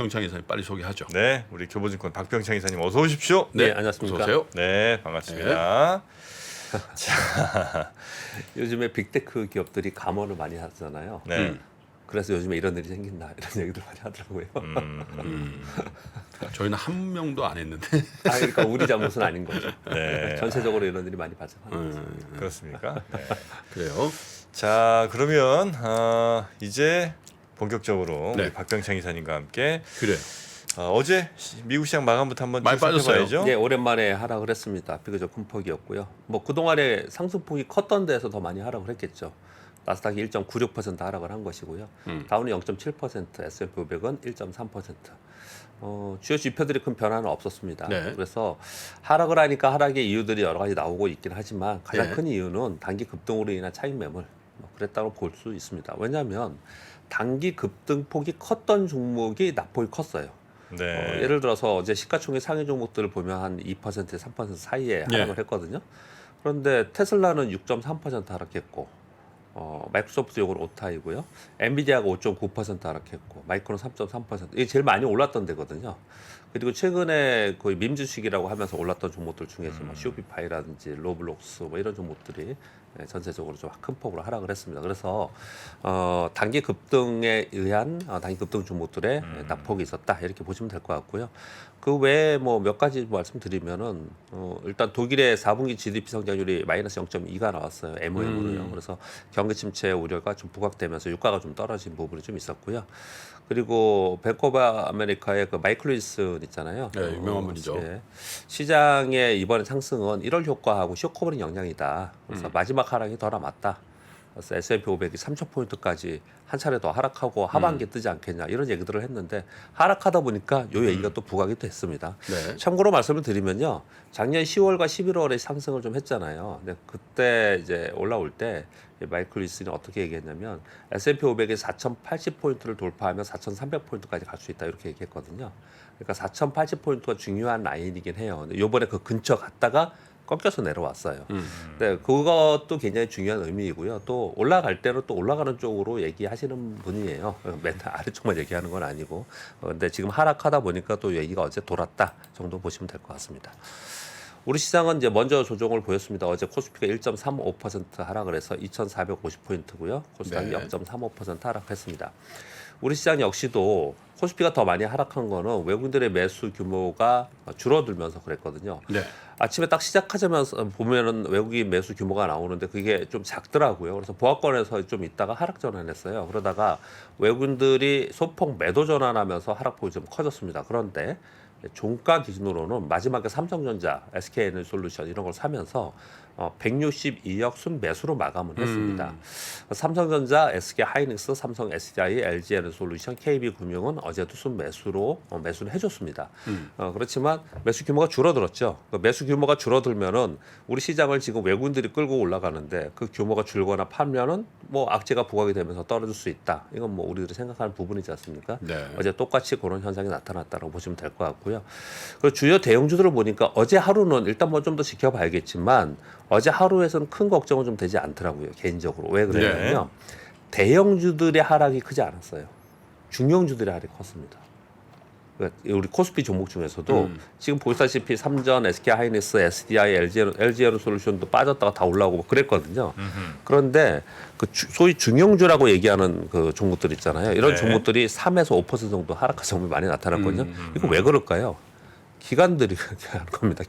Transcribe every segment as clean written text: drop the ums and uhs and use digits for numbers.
박병창 이사님 빨리 소개하죠. 네, 우리 교보증권 박병창 이사님 어서 오십시오. 네, 안녕하십니까. 어서 오세요. 네, 반갑습니다. 자, 요즘에 빅테크 기업들이 감원을 많이 하잖아요. 네. 그래서 요즘에 이런 일이 생긴다 이런 얘기들 많이 하더라고요. 저희는 한 명도 안 했는데. 그러니까 우리 잘못은 아닌 거죠. 네. 전세적으로 이런 일이 많이 발생하는 거죠. 그렇습니까? 네. 그래요. 자, 그러면 이제 본격적으로 네. 우리 박병창 이사님과 함께 그래. 어제 미국 시장 마감부터 한번 많이 쭉 살펴봐야죠. 빠졌어요. 네, 오랜만에 하락을 했습니다. 비교적 큰 폭이었고요. 뭐 그동안에 상승폭이 컸던 데서 더 많이 하락을 했겠죠. 나스닥이 1.96% 하락을 한 것이고요. 다우는 0.7%, S&P 500은 1.3%. 주요 지표들이 큰 변화는 없었습니다. 네. 그래서 하락을 하니까 하락의 이유들이 여러 가지 나오고 있긴 하지만 가장 네. 큰 이유는 단기 급등으로 인한 차익 매물 그랬다고 볼 수 있습니다. 왜냐하면 단기 급등폭이 컸던 종목이 낙폭이 컸어요. 네. 예를 들어서 어제 시가총액 상위 종목들을 보면 한 2%에서 3% 사이에 하락을 했거든요. 그런데 테슬라는 6.3% 하락했고 마이크로소프트 요건 오타이고요. 엔비디아가 5.9% 하락했고 마이크로는 3.3%. 이게 제일 많이 올랐던 데거든요. 그리고 최근에 거의 밈주식이라고 하면서 올랐던 종목들 중에서 뭐 쇼피파이라든지 로블록스 뭐 이런 종목들이 전체적으로 좀 큰 폭으로 하락을 했습니다. 그래서 단기 급등에 의한 단기 급등 종목들의 낙폭이 있었다 이렇게 보시면 될 것 같고요. 그 외에 뭐 몇 가지 말씀드리면은 일단 독일의 4분기 GDP 성장률이 마이너스 0.2가 나왔어요. MOM으로요. 그래서 경기 침체 우려가 좀 부각되면서 유가가 좀 떨어진 부분이 좀 있었고요. 그리고 뱅크 오브 아메리카의 그 마이클 리슨 있잖아요. 네, 유명한 분이죠. 예. 시장의 이번에 상승은 1월 효과하고 쇼커버링 영향이다. 그래서 마지막 하락이 더 남았다. 그래서 S&P 500이 3,000포인트까지 한 차례 더 하락하고 하반기에 뜨지 않겠냐 이런 얘기들을 했는데 하락하다 보니까 요 얘기가 또 부각이 됐습니다. 네. 참고로 말씀을 드리면요. 작년 10월과 11월에 상승을 좀 했잖아요. 근데 그때 이제 올라올 때 마이클 리슨이 어떻게 얘기했냐면 S&P 500이 4,080포인트를 돌파하면 4,300포인트까지 갈 수 있다 이렇게 얘기했거든요. 그러니까 4,080포인트가 중요한 라인이긴 해요. 근데 요번에 그 근처 갔다가 꺾여서 내려왔어요. 네, 그것도 굉장히 중요한 의미이고요. 또 올라갈 때는 또 올라가는 쪽으로 얘기하시는 분이에요. 맨날 아래쪽만 얘기하는 건 아니고. 근데 지금 하락하다 보니까 또 얘기가 어제 돌았다 정도 보시면 될 것 같습니다. 우리 시장은 이제 먼저 조정을 보였습니다. 어제 코스피가 1.35% 하락을 해서 2,450포인트고요. 코스닥이 네. 0.35% 하락했습니다. 우리 시장 역시도 코스피가 더 많이 하락한 거는 외국인들의 매수 규모가 줄어들면서 그랬거든요. 네. 아침에 딱 시작하자면서 보면은 외국인 매수 규모가 나오는데 그게 좀 작더라고요. 그래서 보합권에서 좀 있다가 하락 전환했어요. 그러다가 외국인들이 소폭 매도 전환하면서 하락폭이 좀 커졌습니다. 그런데 종가 기준으로는 마지막에 삼성전자, SK에너지솔루션 이런 걸 사면서 162억 순매수로 마감을 했습니다. 삼성전자, SK하이닉스, 삼성 SDI, LG에너지솔루션, KB금융은 어제도 순매수로 매수를 해줬습니다. 그렇지만 매수 규모가 줄어들었죠. 그 매수 규모가 줄어들면은 우리 시장을 지금 외국인들이 끌고 올라가는데 그 규모가 줄거나 팔면은 뭐 악재가 부각이 되면서 떨어질 수 있다. 이건 뭐 우리들이 생각하는 부분이지 않습니까? 네. 어제 똑같이 그런 현상이 나타났다고 보시면 될 것 같고요. 그 주요 대형주들을 보니까 어제 하루는 일단 뭐 좀 더 지켜봐야겠지만 어제 하루에서는 큰 걱정은 좀 되지 않더라고요. 개인적으로. 왜 그러냐면요. 대형주들의 하락이 크지 않았어요. 중형주들의 하락이 컸습니다. 우리 코스피 종목 중에서도 지금 보시다시피 삼전, SK하이닉스, SDI, LG에너지솔루션도 빠졌다가 다 올라오고 뭐 그랬거든요. 그런데 그 소위 중형주라고 얘기하는 그 종목들 있잖아요. 이런 네. 종목들이 3에서 5% 정도 하락한 점이 많이 나타났거든요. 이거 왜 그럴까요? 기관들이 그렇게 하는 겁니다.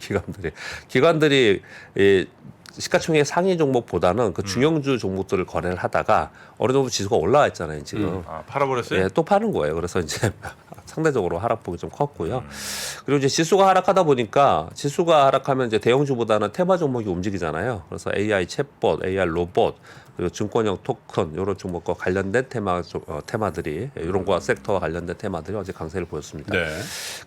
기관들이 이 시가총액 상위 종목보다는 그 중형주 종목들을 거래를 하다가 어느 정도 지수가 올라와 있잖아요, 지금. 팔아버렸어요? 예, 또 파는 거예요. 그래서 이제 상대적으로 하락폭이 좀 컸고요. 그리고 이제 지수가 하락하다 보니까 지수가 하락하면 이제 대형주보다는 테마 종목이 움직이잖아요. 그래서 AI 챗봇, AI 로봇, 그리고 증권형 토큰 이런 종목과 관련된 테마들이 이런 거 섹터와 관련된 테마들이 어제 강세를 보였습니다. 네.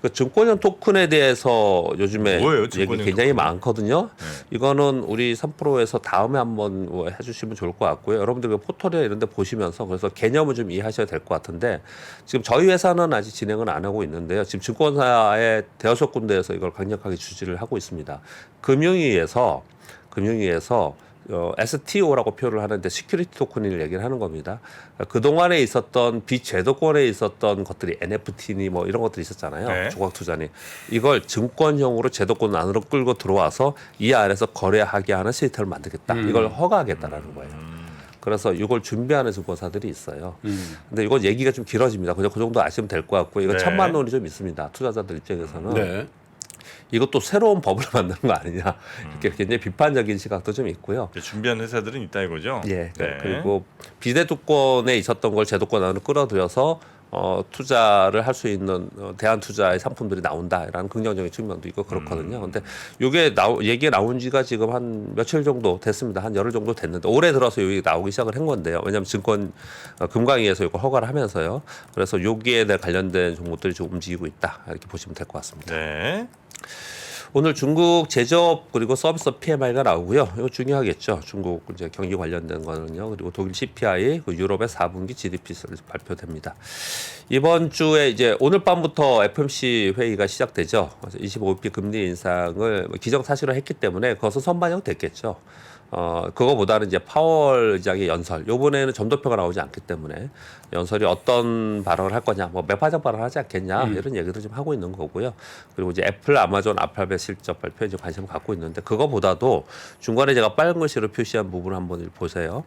그 증권형 토큰에 대해서 요즘에 뭐예요, 얘기 증권형 굉장히 토큰? 많거든요. 이거는 우리 3프로에서 다음에 한번 뭐 해주시면 좋을 것 같고요. 여러분들 그 포털이나 이런 데 보시면서 그래서 개념을 좀 이해하셔야 될 것 같은데 지금 저희 회사는 아직 진행은 안 하고 있는데요. 지금 증권사의 대여섯 군데에서 이걸 강력하게 주지를 하고 있습니다. 금융위에서 STO라고 표현을 하는데 시큐리티 토큰을 얘기를 하는 겁니다. 그 동안에 있었던 비제도권에 있었던 것들이 NFT니 뭐 이런 것들이 있었잖아요. 네. 조각 투자니 이걸 증권형으로 제도권 안으로 끌고 들어와서 이 안에서 거래하게 하는 시스템을 만들겠다. 이걸 허가하겠다라는 거예요. 그래서 이걸 준비하는 증권사들이 있어요. 근데 이거 얘기가 좀 길어집니다. 그냥 그 정도 아시면 될 것 같고 이거 네. 천만 원이 좀 있습니다. 투자자들 입장에서는. 네. 이것도 새로운 법을 만드는 거 아니냐 이렇게 굉장히 비판적인 시각도 좀 있고요. 이제 준비한 회사들은 있다 이거죠. 예. 네. 그리고 비제도권에 있었던 걸 제도권 안으로 끌어들여서 투자를 할 수 있는 대안 투자의 상품들이 나온다라는 긍정적인 측면도 있고 그렇거든요. 근데 이게 얘기가 나온 지가 지금 한 며칠 정도 됐습니다. 한 열흘 정도 됐는데 올해 들어서 여기 나오기 시작을 한 건데요. 왜냐하면 증권 금강위에서 이걸 허가를 하면서요. 그래서 여기에 관련된 종목들이 좀 움직이고 있다 이렇게 보시면 될 것 같습니다. 네. 오늘 중국 제조업 그리고 서비스 PMI가 나오고요. 이거 중요하겠죠. 중국 이제 경기 관련된 거는요. 그리고 독일 CPI, 유럽의 4분기 GDP 발표됩니다. 이번 주에 이제 오늘 밤부터 FOMC 회의가 시작되죠. 그래서 25bp 금리 인상을 기정사실화 했기 때문에 그것은 선반영됐겠죠. 그거보다는 이제 파월 의장의 연설, 요번에는 점도표가 나오지 않기 때문에 연설이 어떤 발언을 할 거냐, 뭐 매파적 발언을 하지 않겠냐 이런 얘기를 좀 하고 있는 거고요. 그리고 이제 애플, 아마존, 알파벳 실적 발표에 이제 관심을 갖고 있는데 그거보다도 중간에 제가 빨간 글씨로 표시한 부분을 한번 보세요.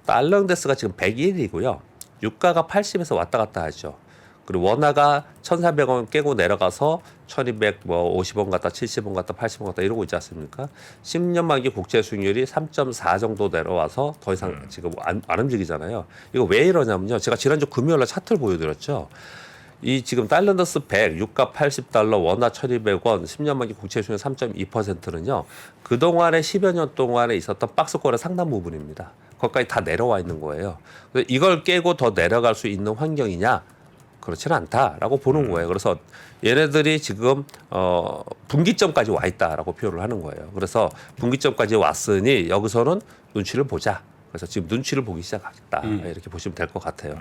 달러인덱스가 지금 101이고요. 유가가 80에서 왔다 갔다 하죠. 그리고 원화가 1,400원 깨고 내려가서 1,250원 갔다 70원 갔다 80원 갔다 이러고 있지 않습니까? 10년 만기 국채 수익률이 3.4 정도 내려와서 더 이상 지금 안 움직이잖아요. 이거 왜 이러냐면요. 제가 지난주 금요일날 차트를 보여드렸죠. 이 지금 달러인덱스 100, 유가 80달러, 원화 1,200원, 10년 만기 국채 수익률 3.2%는요. 그동안에 10여 년 동안에 있었던 박스권의 상당 부분입니다. 거기까지 다 내려와 있는 거예요. 이걸 깨고 더 내려갈 수 있는 환경이냐? 그렇지는 않다라고 보는 거예요. 그래서 얘네들이 지금 분기점까지 와 있다라고 표현을 하는 거예요. 그래서 분기점까지 왔으니 여기서는 눈치를 보자. 그래서 지금 눈치를 보기 시작하겠다 이렇게 보시면 될 것 같아요.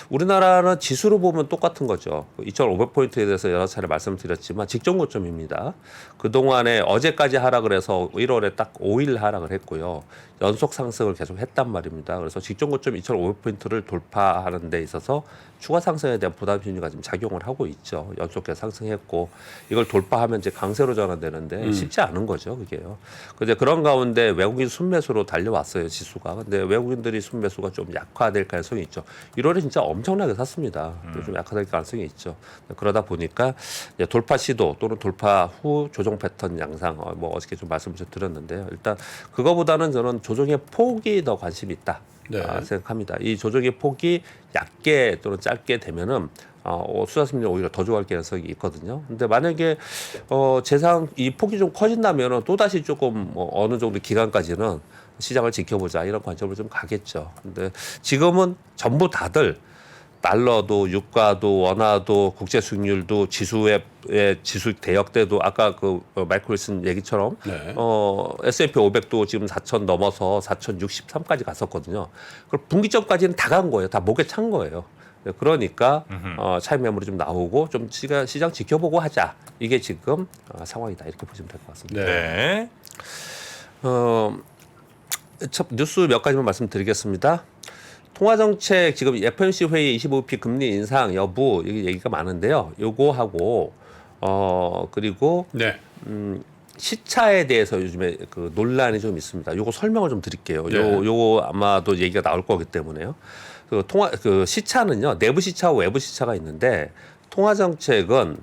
우리나라는 지수로 보면 똑같은 거죠. 2,500포인트에 대해서 여러 차례 말씀을 드렸지만 직전 고점입니다. 그동안에 어제까지 하락을 해서 1월에 딱 5일 하락을 했고요. 연속 상승을 계속 했단 말입니다. 그래서 직전 고점 2,500포인트를 돌파하는 데 있어서 추가 상승에 대한 부담 심리가 지금 작용을 하고 있죠. 연속해서 상승했고 이걸 돌파하면 이제 강세로 전환되는데 쉽지 않은 거죠, 그게요. 근데 그런 가운데 외국인 순매수로 달려왔어요, 지수가. 근데 외국인들이 순매수가 좀 약화될 가능성이 있죠. 1월에 진짜 엄청나게 샀습니다. 좀 약화될 가능성이 있죠. 그러다 보니까 이제 돌파 시도 또는 돌파 후 조정 패턴 양상 뭐 어저께 좀 말씀을 드렸는데요. 일단 그거보다는 저는 조정의 폭이 더 관심이 있다. 네. 생각합니다. 이 조정의 폭이 얇게 또는 짧게 되면은 투자 심리 오히려 더 좋아할 가능성이 있거든요. 근데 만약에 재상 이 폭이 좀 커진다면은 또 다시 조금 어느 정도 기간까지는 시장을 지켜보자 이런 관점을 좀 가겠죠. 근데 지금은 전부 다들 달러도 유가도 원화도 국제 수익률도 지수의 지수 대역대도 아까 그 마이클 윌슨 얘기처럼 네. S&P 500도 지금 4,000 넘어서 4,063까지 갔었거든요. 그럼 분기점까지는 다 간 거예요. 다 목에 찬 거예요. 그러니까 차익 매물이 좀 나오고 좀 시장 지켜보고 하자. 이게 지금 상황이다. 이렇게 보시면 될 것 같습니다. 네. 첫 뉴스 몇 가지만 말씀드리겠습니다. 통화정책 지금 FOMC 회의 25bp 금리 인상 여부 얘기가 많은데요. 요거하고 그리고 네. 시차에 대해서 요즘에 그 논란이 좀 있습니다. 요거 설명을 좀 드릴게요. 네. 요거 아마도 얘기가 나올 거기 때문에요. 그 시차는요. 내부 시차와 외부 시차가 있는데 통화정책은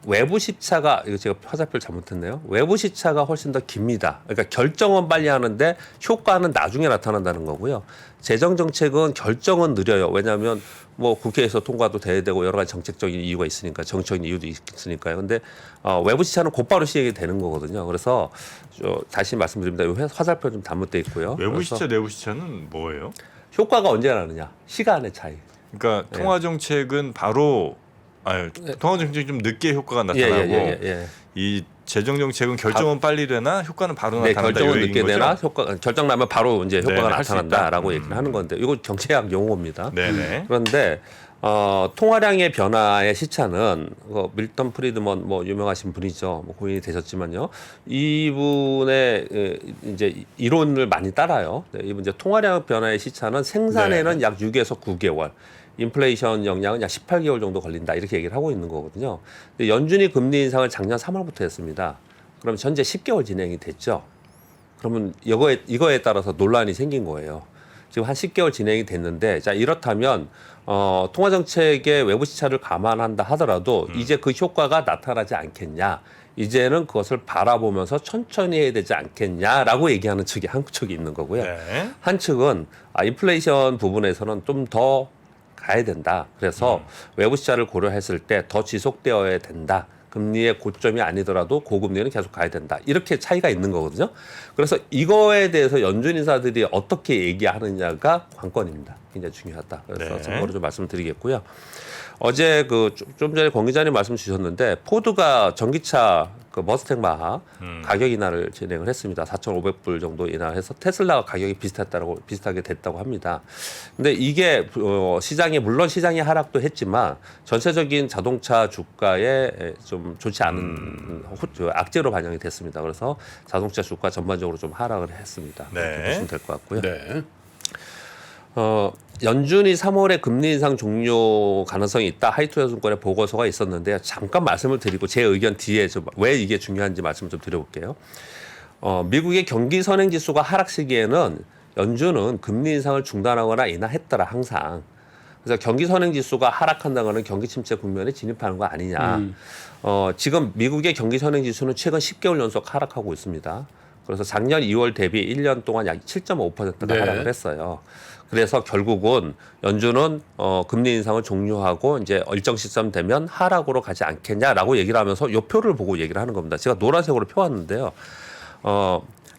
외부 시차가 이거 제가 화살표를 잘못했네요. 외부 시차가 훨씬 더 깁니다. 그러니까 결정은 빨리 하는데 효과는 나중에 나타난다는 거고요. 재정 정책은 결정은 느려요. 왜냐하면 뭐 국회에서 통과도 돼야 되고 여러 가지 정책적인 이유가 있으니까 정책적인 이유도 있으니까요. 근데 외부 시차는 곧바로 시행이 되는 거거든요. 그래서 다시 말씀드립니다. 이 화살표 좀 잘못돼 있고요. 외부 시차, 내부 시차는 뭐예요? 효과가 언제 나느냐? 시간의 차이. 그러니까 통화 정책은 바로 통화 정책이 좀 늦게 효과가 나타나고 이 재정 정책은 결정은 빨리 되나 효과는 바로 네, 나타난다. 결정은 이 늦게 얘기인 되나 거죠? 결정 나면 바로 이제 효과가 네, 할수 나타난다라고 있다. 얘기를 하는 건데 이거 정치학 용어입니다. 네네. 그런데 통화량의 변화의 시차는 밀턴 프리드먼 뭐 유명하신 분이죠. 뭐 고인이 되셨지만요. 이분의 이제 이론을 많이 따라요. 네, 이분 이제 통화량 변화의 시차는 생산에는 약 6에서 9개월, 인플레이션 영향은 약 18개월 정도 걸린다 이렇게 얘기를 하고 있는 거거든요. 근데 연준이 금리 인상을 작년 3월부터 했습니다. 그럼 현재 10개월 진행이 됐죠. 그러면 이거에 따라서 논란이 생긴 거예요. 지금 한 10개월 진행이 됐는데 자 이렇다면 통화 정책의 외부 시차를 감안한다 하더라도 이제 그 효과가 나타나지 않겠냐. 이제는 그것을 바라보면서 천천히 해야 되지 않겠냐라고 얘기하는 측이 한 측이 있는 거고요. 네. 한 측은 인플레이션 부분에서는 좀 더 가야 된다. 그래서 외부 시차를 고려했을 때 더 지속되어야 된다. 금리의 고점이 아니더라도 고금리는 계속 가야 된다. 이렇게 차이가 있는 거거든요. 그래서 이거에 대해서 연준 인사들이 어떻게 얘기하느냐가 관건입니다. 굉장히 중요하다. 그래서 네. 참고로 좀 말씀드리겠고요. 어제 좀 전에 권 기자님 말씀 주셨는데 포드가 전기차 머스탱 마하 가격 인하를 진행을 했습니다. 4,500불 정도 인하해서 테슬라가 가격이 비슷하게 됐다고 합니다. 근데 이게 물론 시장의 하락도 했지만 전체적인 자동차 주가에 좀 좋지 않은 악재로 반영이 됐습니다. 그래서 자동차 주가 전반적으로 좀 하락을 했습니다. 네. 그렇게 보시면 될 것 같고요. 네. 연준이 3월에 금리 인상 종료 가능성이 있다. 하이투자증권의 보고서가 있었는데요. 잠깐 말씀을 드리고 제 의견 뒤에 왜 이게 중요한지 말씀을 좀 드려볼게요. 미국의 경기 선행 지수가 하락 시기에는 연준은 금리 인상을 중단하거나 인하했더라 항상. 그래서 경기 선행 지수가 하락한다거나 경기 침체 국면에 진입하는 거 아니냐. 지금 미국의 경기 선행 지수는 최근 10개월 연속 하락하고 있습니다. 그래서 작년 2월 대비 1년 동안 약 7.5%가 네. 하락을 했어요. 그래서 결국은 연준은 금리 인상을 종료하고 이제 일정 시점 되면 하락으로 가지 않겠냐라고 얘기를 하면서 요 표를 보고 얘기를 하는 겁니다. 제가 노란색으로 펴왔는데요.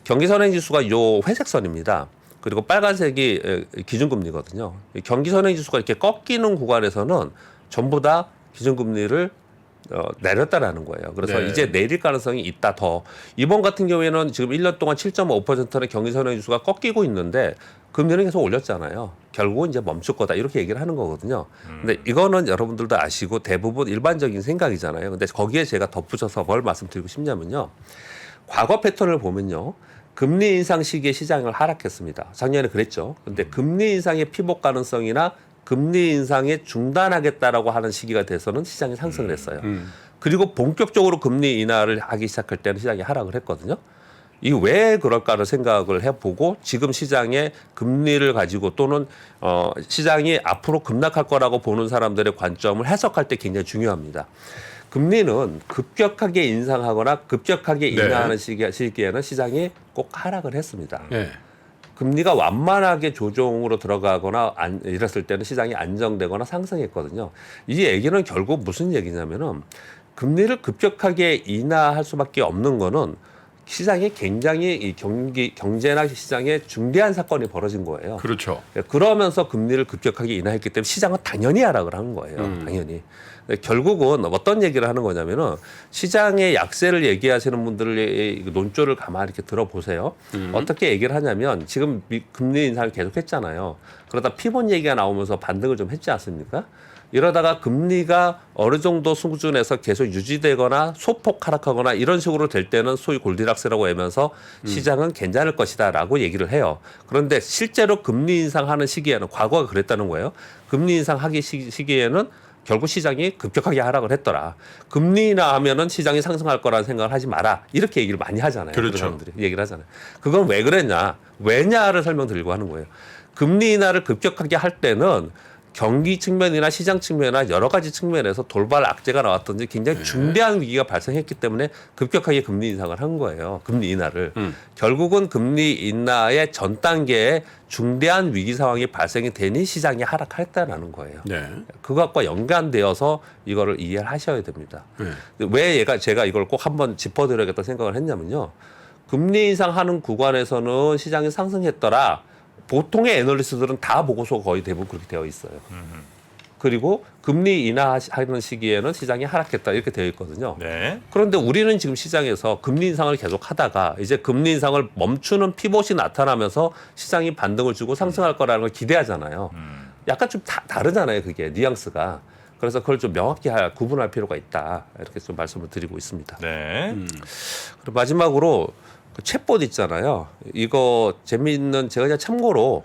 경기 선행 지수가 요 회색 선입니다. 그리고 빨간색이 기준금리거든요. 경기 선행 지수가 이렇게 꺾이는 구간에서는 전부 다 기준금리를 내렸다라는 거예요. 그래서 네. 이제 내릴 가능성이 있다 더. 이번 같은 경우에는 지금 1년 동안 7.5%의 경기 선행 지수가 꺾이고 있는데 금리는 계속 올렸잖아요. 결국은 이제 멈출 거다 이렇게 얘기를 하는 거거든요. 근데 이거는 여러분들도 아시고 대부분 일반적인 생각이잖아요. 근데 거기에 제가 덧붙여서 뭘 말씀드리고 싶냐면요. 과거 패턴을 보면요. 금리 인상 시기에 시장을 하락했습니다. 작년에 그랬죠. 근데 금리 인상의 피복 가능성이나 금리 인상에 중단하겠다라고 하는 시기가 돼서는 시장이 상승을 했어요. 그리고 본격적으로 금리 인하를 하기 시작할 때는 시장이 하락을 했거든요. 이게 왜 그럴까를 생각을 해보고 지금 시장의 금리를 가지고 또는 시장이 앞으로 급락할 거라고 보는 사람들의 관점을 해석할 때 굉장히 중요합니다. 금리는 급격하게 인상하거나 급격하게 네. 인하하는 시기에는 시장이 꼭 하락을 했습니다. 네. 금리가 완만하게 조정으로 들어가거나 이랬을 때는 시장이 안정되거나 상승했거든요. 이 얘기는 결국 무슨 얘기냐면은 금리를 급격하게 인하할 수밖에 없는 거는 시장에 굉장히 이 경제나 시장에 중대한 사건이 벌어진 거예요. 그렇죠. 그러면서 금리를 급격하게 인하했기 때문에 시장은 당연히 하락을 하는 거예요. 당연히. 결국은 어떤 얘기를 하는 거냐면은 시장의 약세를 얘기하시는 분들의 논조를 가만히 이렇게 들어보세요. 어떻게 얘기를 하냐면 지금 금리 인상을 계속 했잖아요. 그러다 피본 얘기가 나오면서 반등을 좀 했지 않습니까? 이러다가 금리가 어느 정도 수준에서 계속 유지되거나 소폭 하락하거나 이런 식으로 될 때는 소위 골디락스라고 하면서 시장은 괜찮을 것이다라고 얘기를 해요. 그런데 실제로 금리 인상하는 시기에는 과거가 그랬다는 거예요. 금리 인상하기 시기에는 결국 시장이 급격하게 하락을 했더라. 금리 인하하면은 시장이 상승할 거라는 생각을 하지 마라. 이렇게 얘기를 많이 하잖아요. 그렇죠. 사람들이 얘기를 하잖아요. 그건 왜 그랬냐? 왜냐를 설명드리고 하는 거예요. 금리 인하를 급격하게 할 때는 경기 측면이나 시장 측면이나 여러 가지 측면에서 돌발 악재가 나왔든지 굉장히 중대한 위기가 발생했기 때문에 급격하게 금리 인상을 한 거예요. 금리 인하를. 결국은 금리 인하의 전 단계에 중대한 위기 상황이 발생이 되니 시장이 하락했다라는 거예요. 네. 그것과 연관되어서 이거를 이해를 하셔야 됩니다. 네. 왜 제가 이걸 꼭 한번 짚어드려야겠다 생각을 했냐면요. 금리 인상하는 구간에서는 시장이 상승했더라. 보통의 애널리스트들은 다 보고서 거의 대부분 그렇게 되어 있어요. 그리고 금리 인하하는 시기에는 시장이 하락했다 이렇게 되어 있거든요. 네. 그런데 우리는 지금 시장에서 금리 인상을 계속 하다가 이제 금리 인상을 멈추는 피봇이 나타나면서 시장이 반등을 주고 상승할 거라는 걸 기대하잖아요. 약간 좀 다르잖아요. 그게 뉘앙스가. 그래서 그걸 좀 명확히 구분할 필요가 있다. 이렇게 좀 말씀을 드리고 있습니다. 네. 그리고 마지막으로 그 챗봇 있잖아요. 이거 재미있는 제가 그냥 참고로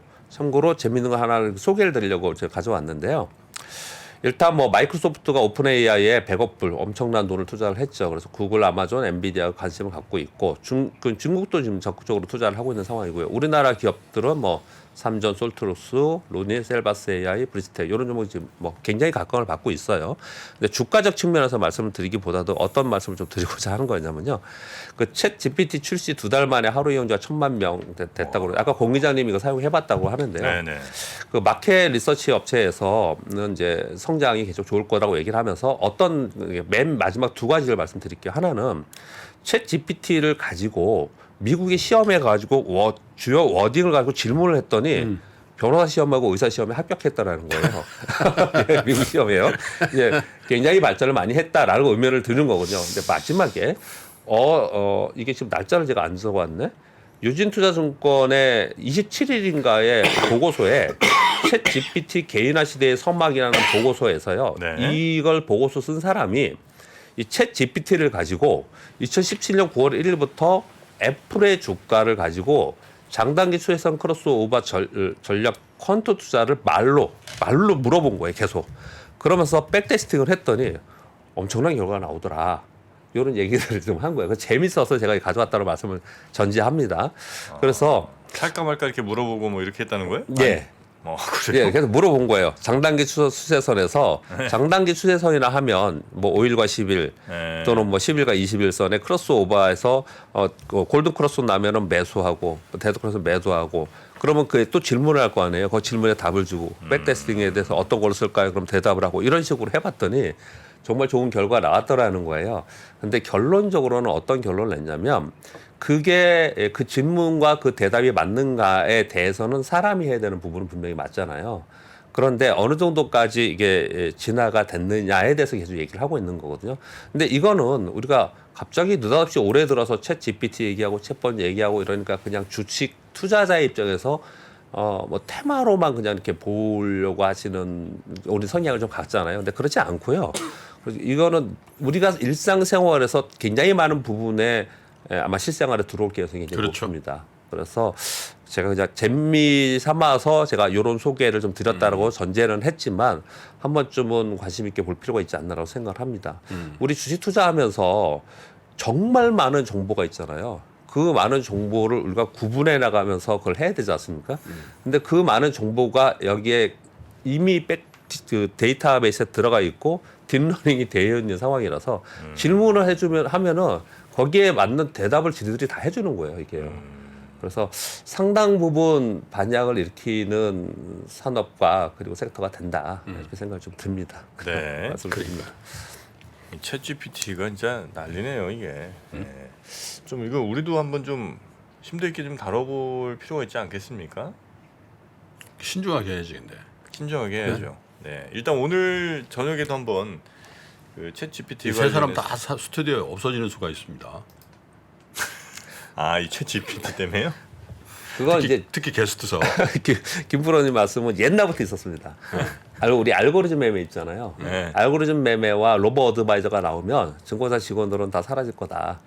재미있는 거 하나를 소개를 드리려고 제가 가져왔는데요. 일단 뭐 마이크로소프트가 오픈 AI에 100억 불 엄청난 돈을 투자를 했죠. 그래서 구글, 아마존, 엔비디아가 관심을 갖고 있고 중국도 지금 적극적으로 투자를 하고 있는 상황이고요. 우리나라 기업들은 뭐 삼전, 솔트루스, 루니, 셀바스 AI, 브리스텍 이런 종목이 지금 뭐 굉장히 각광을 받고 있어요. 근데 주가적 측면에서 말씀을 드리기보다도 어떤 말씀을 좀 드리고자 하는 거냐면요. 그 챗 GPT 출시 2달 만에 하루 이용자가 1,000만 명 됐다고 아까 공 기자님이 이거 사용해봤다고 하는데요. 네네. 그 마켓 리서치 업체에서는 이제 성장이 계속 좋을 거라고 얘기를 하면서 어떤 맨 마지막 두 가지를 말씀드릴게요. 하나는 챗 GPT를 가지고 미국의 시험에 가지고 주요 워딩을 가지고 질문을 했더니 변호사 시험하고 의사 시험에 합격했다라는 거예요. 예, 미국 시험에요. 이제 굉장히 발전을 많이 했다라는 의미를 드는 거군요. 근데 마지막에 이게 지금 날짜를 제가 안 적어왔네. 유진투자증권의 27일인가의 보고서에 챗 GPT 개인화 시대의 서막이라는 보고서에서요. 네. 이걸 보고서 쓴 사람이 이 챗 GPT를 가지고 2017년 9월 1일부터 애플의 주가를 가지고 장단기 추세선 크로스오버 전략 퀀트 투자를 말로 물어본 거예요. 계속. 그러면서 백테스팅을 했더니 엄청난 결과가 나오더라. 이런 얘기들을 좀 한 거예요. 재밌어서 제가 가져왔다는 말씀을 전제합니다. 그래서 살까 말까 이렇게 물어보고 뭐 이렇게 했다는 거예요? 예. 그래요? 예, 그래서 물어본 거예요. 장단기 추세선에서 장단기 추세선이나 하면 뭐 5일과 10일 네. 또는 뭐 10일과 20일선에 크로스오버에서 골든 크로스 나면은 매수하고 데드 크로스 매도하고 그러면 그게 또 질문을 할 거 아니에요. 그 질문에 답을 주고 백테스팅에 대해서 어떤 걸 쓸까요? 그럼 대답을 하고 이런 식으로 해봤더니 정말 좋은 결과가 나왔더라는 거예요. 근데 결론적으로는 어떤 결론을 냈냐면 그게 그 질문과 그 대답이 맞는가에 대해서는 사람이 해야 되는 부분은 분명히 맞잖아요. 그런데 어느 정도까지 이게 진화가 됐느냐에 대해서 계속 얘기를 하고 있는 거거든요. 근데 이거는 우리가 갑자기 느닷없이 올해 들어서 챗 GPT 얘기하고 챗봇 얘기하고 이러니까 그냥 주식 투자자의 입장에서 뭐 테마로만 그냥 이렇게 보려고 하시는 우리 성향을 좀 갖잖아요. 근데 그렇지 않고요. 이거는 우리가 일상생활에서 굉장히 많은 부분에 아마 실생활에 들어올 가능성이 굉장히 그렇죠. 높습니다. 그래서 제가 그냥 재미 삼아서 제가 이런 소개를 좀 드렸다라고 전제는 했지만 한 번쯤은 관심 있게 볼 필요가 있지 않나라고 생각을 합니다. 우리 주식 투자하면서 정말 많은 정보가 있잖아요. 그 많은 정보를 우리가 구분해 나가면서 그걸 해야 되지 않습니까? 근데 그 많은 정보가 여기에 이미 그 데이터베이스에 들어가 있고 딥러닝이 되어 있는 상황이라서 질문을 하면은 거기에 맞는 대답을 지들이 다 해주는 거예요, 이게. 그래서 상당 부분 반향을 일으키는 산업과 그리고 섹터가 된다 이렇게 생각이 좀 듭니다. 네. 말씀드립니다. 챗 GPT가 진짜 난리네요 이게. 네. 좀 이거 우리도 한번 좀 심도 있게 좀 다뤄볼 필요가 있지 않겠습니까? 신중하게 해야지 근데. 신중하게 해야죠. 네. 일단 오늘 저녁에도 한번 그 챗 GPT 세 사람 다 스튜디오에 없어지는 수가 있습니다. 이 챗 GPT 때문에요? 그건 이제 특히 게스트석. 김프로님 말씀은 옛날부터 있었습니다. 우리 알고리즘 매매 있잖아요. 네. 알고리즘 매매와 로보 어드바이저가 나오면 증권사 직원들은 다 사라질 거다.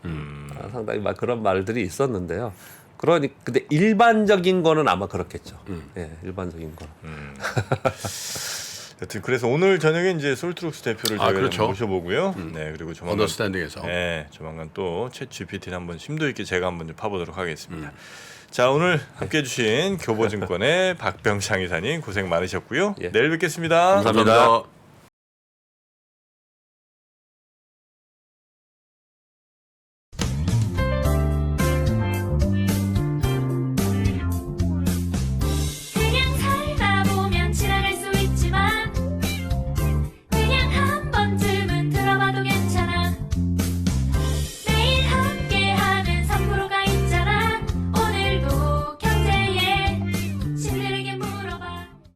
상당히 막 그런 말들이 있었는데요. 근데 일반적인 거는 아마 그렇겠죠. 예, 일반적인 거. 여튼 그래서 오늘 저녁에 이제 솔트룩스 대표를 저희가 그렇죠. 좀 모셔보고요. 네, 그리고 조만간 언더스탠딩에서. 네, 조만간 또 챗 GPT를 한번 심도 있게 제가 한번 좀 파보도록 하겠습니다. 자, 오늘 함께해 주신 교보증권의 박병창 이사님 고생 많으셨고요. 예. 내일 뵙겠습니다. 감사합니다.